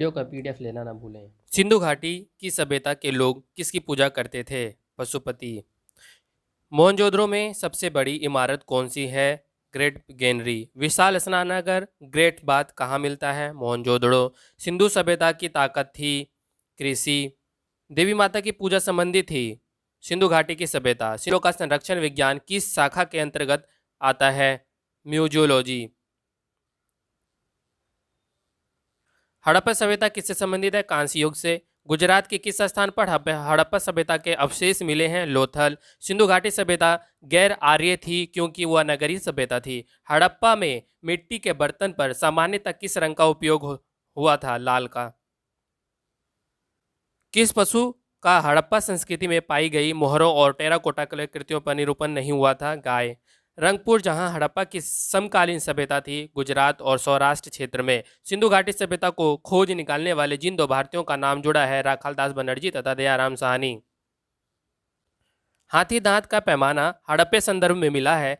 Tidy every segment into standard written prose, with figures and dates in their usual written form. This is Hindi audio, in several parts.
वीडियो का पीडीएफ लेना ना भूलें। सिंधु घाटी की सभ्यता के लोग किसकी पूजा करते थे? पशुपति। मोहनजोदड़ो में सबसे बड़ी इमारत कौन सी है? ग्रेट गैनरी। विशाल स्नानागार ग्रेट बाथ कहाँ मिलता है? मोहनजोदड़ो। सिंधु सभ्यता की ताकत थी कृषि। देवी माता की पूजा संबंधी थी सिंधु घाटी की सभ्यता। सिंधु का संरक्षण विज्ञान किस शाखा के अंतर्गत आता है? म्यूजियोलॉजी। हड़प्पा सभ्यता किससे संबंधित है? कांस्य युग से। गुजरात के किस स्थान पर हड़प्पा सभ्यता के अवशेष मिले हैं? लोथल। सिंधु घाटी सभ्यता गैर आर्य थी क्योंकि वह नगरीय सभ्यता थी। हड़प्पा में मिट्टी के बर्तन पर सामान्यतः किस रंग का उपयोग हुआ था? लाल का। किस पशु का हड़प्पा संस्कृति में पाई गई मोहरों और टेराकोटा कलाकृतियों पर निरूपण नहीं हुआ था? गाय। रंगपुर जहां हड़प्पा की समकालीन सभ्यता थी गुजरात और सौराष्ट्र क्षेत्र में सिंधु घाटी सभ्यता को खोज निकालने वाले जिन दो भारतीयों का नाम जुड़ा है राखालदास बनर्जी तथा दयाराम साहनी। हाथी दांत का पैमाना हड़प्पे संदर्भ में मिला है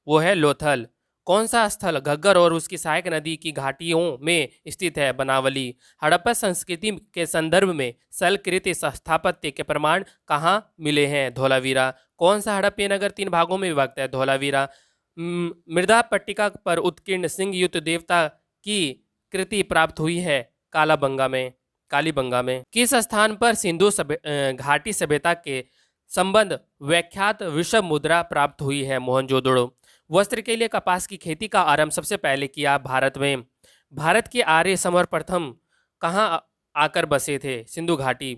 वो है लोथल। कौन सा स्थल घग्गर और उसकी सहायक नदी की घाटियों में स्थित है? बनावली। हड़प्पा संस्कृति के संदर्भ में सलकृत स्थापत्य के प्रमाण कहाँ मिले हैं? धोलावीरा। कौन सा हड़प्पीय नगर 3 भागों में विभक्त है? धोलावीरा। मृदा पट्टिका पर उत्कीर्ण सिंह युक्त देवता की कृति प्राप्त हुई है कालाबंगा में कालीबंगा में। किस स्थान पर सिंधु घाटी सभ्यता के संबंध व्याख्यात विषम मुद्रा प्राप्त हुई है? मोहनजोदड़ो। वस्त्र के लिए कपास की खेती का आरंभ सबसे पहले किया भारत में। भारत के आर्य सर्वप्रथम कहाँ आकर बसे थे? सिंधु घाटी।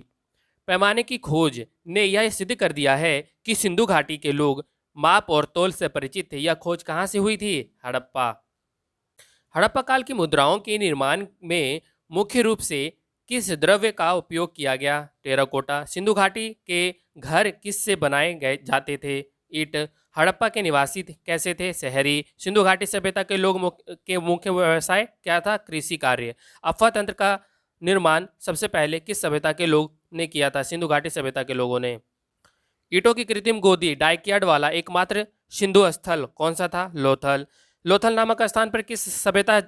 पैमाने की खोज ने यह सिद्ध कर दिया है कि सिंधु घाटी के लोग माप और तौल से परिचित थे। यह खोज कहाँ से हुई थी? हड़प्पा। हड़प्पा काल की मुद्राओं के निर्माण में मुख्य रूप से किस द्रव्य का उपयोग किया गया? टेराकोटा। सिंधु घाटी के घर किससे बनाए गए जाते थे? ईंट। हड़प्पा के निवासी कैसे थे? शहरी। सिंधु घाटी सभ्यता के लोग के मुख्य व्यवसाय क्या था? कृषि कार्य। अफवाह तंत्र का निर्माण सबसे पहले किस सभ्यता के लोग ने किया था? सिंधु घाटी सभ्यता के लोगों ने। ईंटों की कृत्रिम गोदी डाइकयार्ड वाला एकमात्र सिंधु स्थल कौन सा था? लोथल। लोथल नामक स्थान पर किस सभ्यता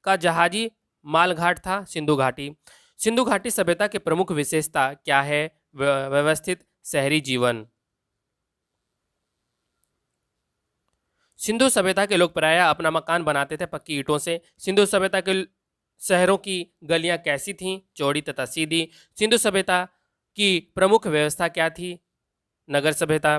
का जहाजी मालघाट था? सिंधु घाटी। सिंधु घाटी सभ्यता की प्रमुख विशेषता क्या है? व्यवस्थित शहरी जीवन। सिंधु सभ्यता के लोग प्रायः अपना मकान बनाते थे पक्की ईंटों से। सिंधु सभ्यता के शहरों की गलियां कैसी थीं? चौड़ी तथा सीधी। सिंधु सभ्यता की प्रमुख व्यवस्था क्या थी? नगर सभ्यता।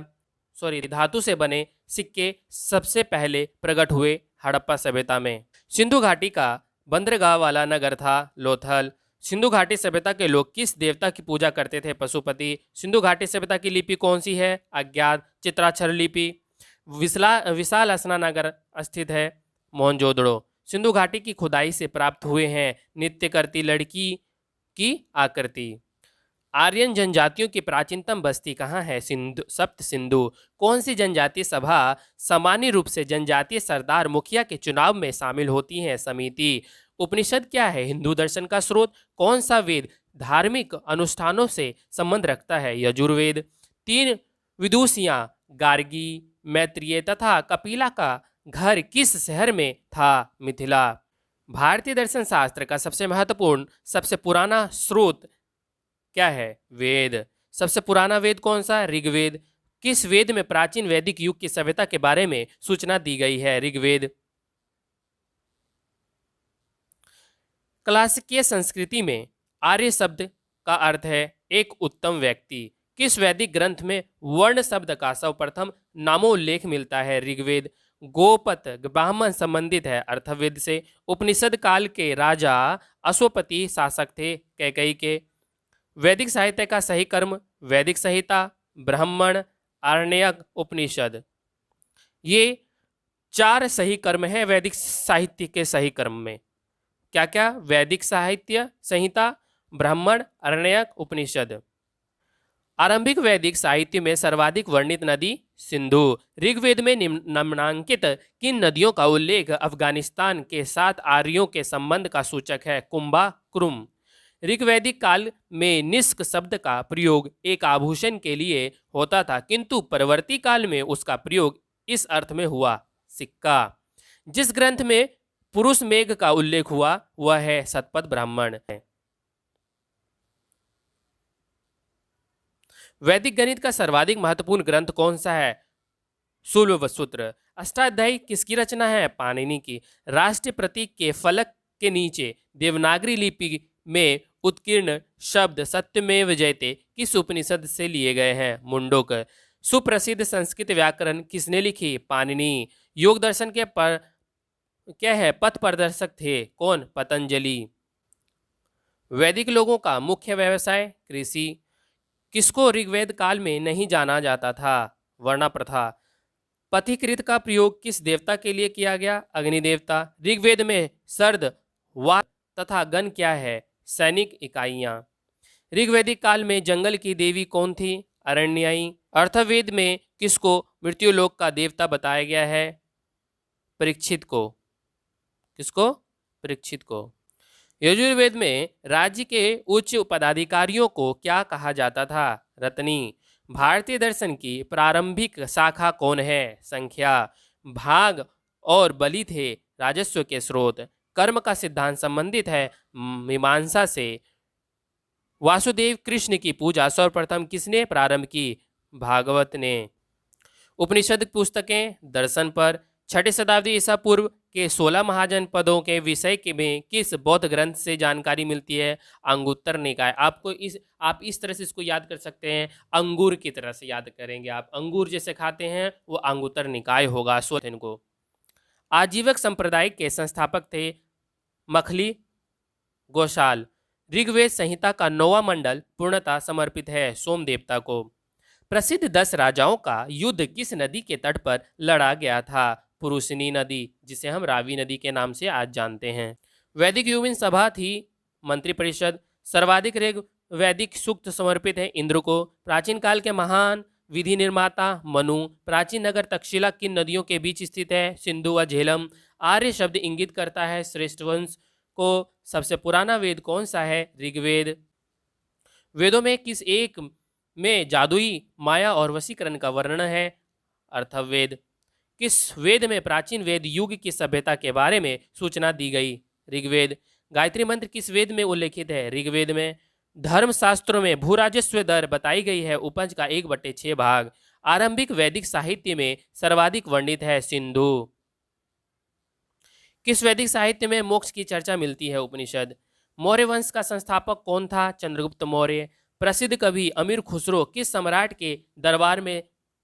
धातु से बने सिक्के सबसे पहले प्रकट हुए हड़प्पा सभ्यता में। सिंधु घाटी का बंदरगाह वाला नगर था लोथल। सिंधु घाटी सभ्यता के लोग किस देवता की पूजा करते थे? पशुपति। सिंधु घाटी सभ्यता की लिपि कौन सी है? अज्ञात। चित्राक्षर लिपि। विशाल स्नानागार स्थित है मोहनजोदड़ो। सिंधु घाटी की खुदाई से प्राप्त हुए हैं नृत्य करती लड़की की आकृति। आर्यन जनजातियों की प्राचीनतम बस्ती कहाँ है? सिंधु सप्त सिंधु। कौन सी जनजातीय सभा सामान्य रूप से जनजातीय सरदार मुखिया के चुनाव में शामिल होती है? समिति। उपनिषद क्या है? हिंदू दर्शन का स्रोत। कौन सा वेद धार्मिक अनुष्ठानों से संबंध रखता है? यजुर्वेद। 3 विदुषियां गार्गी, मैत्रेय तथा कपिला का घर किस शहर में था? मिथिला। भारतीय दर्शन शास्त्र का सबसे महत्वपूर्ण सबसे पुराना स्रोत क्या है? वेद। सबसे पुराना वेद कौन सा? ऋग्वेद। किस वेद में प्राचीन वैदिक युग की सभ्यता के बारे में सूचना दी गई है? ऋग्वेद। क्लासिकीय संस्कृति में आर्य शब्द का अर्थ है एक उत्तम व्यक्ति। किस वैदिक ग्रंथ में वर्ण शब्द का सर्वप्रथम नामोल्लेख मिलता है? ऋग्वेद। गोपत ब्राह्मण संबंधित है अर्थवेद से। उपनिषद काल के राजा अश्वपति शासक थे कैकेयी के। वैदिक साहित्य का सही कर्म वैदिक संहिता, ब्राह्मण, आरण्यक, उपनिषद। ये 4 सही कर्म है वैदिक साहित्य के सही कर्म में। क्या क्या? वैदिक साहित्य संहिता, ब्राह्मण, आरण्यक, उपनिषद। आरंभिक वैदिक साहित्य में सर्वाधिक वर्णित नदी सिंधु। ऋग्वेद में निम्नांकित किन नदियों का उल्लेख अफगानिस्तान के साथ आर्यों के संबंध का सूचक है? कुंभा, कुरुम। ऋग्वैदिक काल में निष्क शब्द का प्रयोग एक आभूषण के लिए होता था किंतु परवर्ती काल में उसका प्रयोग इस अर्थ में हुआ सिक्का। जिस ग्रंथ में पुरुष मेघ का उल्लेख हुआ वह है शतपथ ब्राह्मण है। वैदिक गणित का सर्वाधिक महत्वपूर्ण ग्रंथ कौन सा है? सूत्र। अष्टाध्यायी किसकी रचना है? पाणिनि की। राष्ट्रीय प्रतीक के फलक के नीचे देवनागरी लिपि में उत्कीर्ण शब्द सत्यमेव जयते किस उपनिषद से लिए गए हैं? मुंडोक। सुप्रसिद्ध संस्कृत व्याकरण किसने लिखी? पाणिनि। योग दर्शन के क्या है पथ प्रदर्शक थे? कौन? पतंजलि। वैदिक लोगों का मुख्य व्यवसाय कृषि। किसको ऋग्वेद काल में नहीं जाना जाता था? वर्णा प्रथा। पथिकृत का प्रयोग किस देवता के लिए किया गया? अग्नि देवता। ऋग्वेद में सर्द, वात तथा गण क्या है? सैनिक इकाइयां। ऋग्वैदिक काल में जंगल की देवी कौन थी? अरण्याई। अर्थवेद में किसको मृत्युलोक का देवता बताया गया है? परीक्षित को। किसको? परीक्षित को। यजुर्वेद में राज्य के उच्च पदाधिकारियों को क्या कहा जाता था? रत्नी। भारतीय दर्शन की प्रारंभिक शाखा कौन है? संख्या। भाग और बलि थे राजस्व के स्रोत। कर्म का सिद्धांत संबंधित है मीमांसा से। वासुदेव कृष्ण की पूजा सर्वप्रथम किसने प्रारंभ की? भागवत ने। उपनिषद पुस्तकें दर्शन पर। छठी शताब्दी ईसा पूर्व के 16 महाजनपदों के विषय के में किस बौद्ध ग्रंथ से जानकारी मिलती है? अंगुत्तर निकाय। आप इस तरह से इसको याद कर सकते हैं, अंगूर की तरह से याद करेंगे आप। अंगूर जैसे खाते हैं वो अंगुत्तर निकाय होगा। इनको आजीवक संप्रदाय के संस्थापक थे मखली गोशाल। ऋग्वेद संहिता का 9वां मंडल पूर्णतः समर्पित है सोम देवता को। प्रसिद्ध 10 राजाओं का युद्ध किस नदी के तट पर लड़ा गया था? पुरुषनी नदी, जिसे हम रावी नदी के नाम से आज जानते हैं। वैदिक युविन सभा थी मंत्रिपरिषद। सर्वाधिक वैदिक सूक्त समर्पित है इंद्र को। प्राचीन काल के महान विधि निर्माता मनु। प्राचीन नगर तक्षशिला किन नदियों के बीच स्थित है? सिंधु व झेलम। आर्य शब्द इंगित करता है श्रेष्ठ वंश को। सबसे पुराना वेद कौन सा है? ऋग्वेद। वेदों में किस एक में जादुई माया और वशीकरण का वर्णन है? अर्थवेद। किस वेद में प्राचीन वेद युग की सभ्यता के बारे में सूचना दी गई? ऋग्वेद। गायत्री मंत्र किस वेद में उल्लेखित है? ऋग्वेद में। धर्मशास्त्रों में भू राजस्व दर बताई गई है उपज का 1/6 भाग। आरंभिक वैदिक साहित्य में सर्वाधिक वर्णित है सिंधु। किस वैदिक साहित्य में मोक्ष की चर्चा मिलती है? उपनिषद। मौर्य वंश का संस्थापक कौन था? चंद्रगुप्त मौर्य। प्रसिद्ध कवि अमीर खुसरो किस सम्राट के दरबार में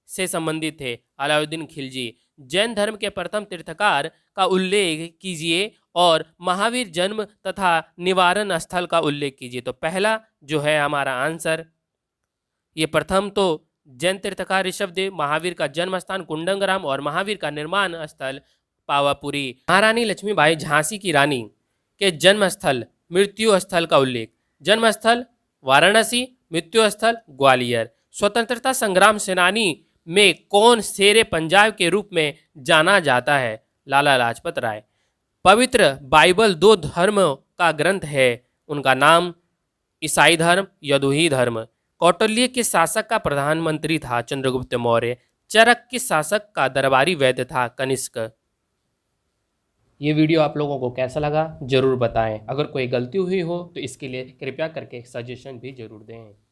से संबंधित थे? अलाउद्दीन खिलजी। जैन धर्म के प्रथम तीर्थकार का उल्लेख कीजिए और महावीर जन्म तथा निवारण स्थल का उल्लेख कीजिए। तो पहला जो है हमारा आंसर, ये प्रथम तो जैन तीर्थकार ऋषभदेव, महावीर का जन्म स्थान कुंडंगराम और महावीर का निर्माण स्थल पावापुरी। महारानी लक्ष्मीबाई झांसी की रानी के जन्म स्थल मृत्यु स्थल का उल्लेख। जन्म स्थल वाराणसी, मृत्यु स्थल ग्वालियर। स्वतंत्रता संग्राम सेनानी में कौन शेरे पंजाब के रूप में जाना जाता है? लाला लाजपत राय। पवित्र बाइबल 2 धर्म का ग्रंथ है, उनका नाम ईसाई धर्म, यदुही धर्म। कौटिल्य किस शासक का प्रधानमंत्री था? चंद्रगुप्त मौर्य। चरक किस शासक का दरबारी वैद्य था? कनिष्क। ये वीडियो आप लोगों को कैसा लगा जरूर बताएं। अगर कोई गलती हुई हो तो इसके लिए कृपया करके सजेशन भी जरूर दें।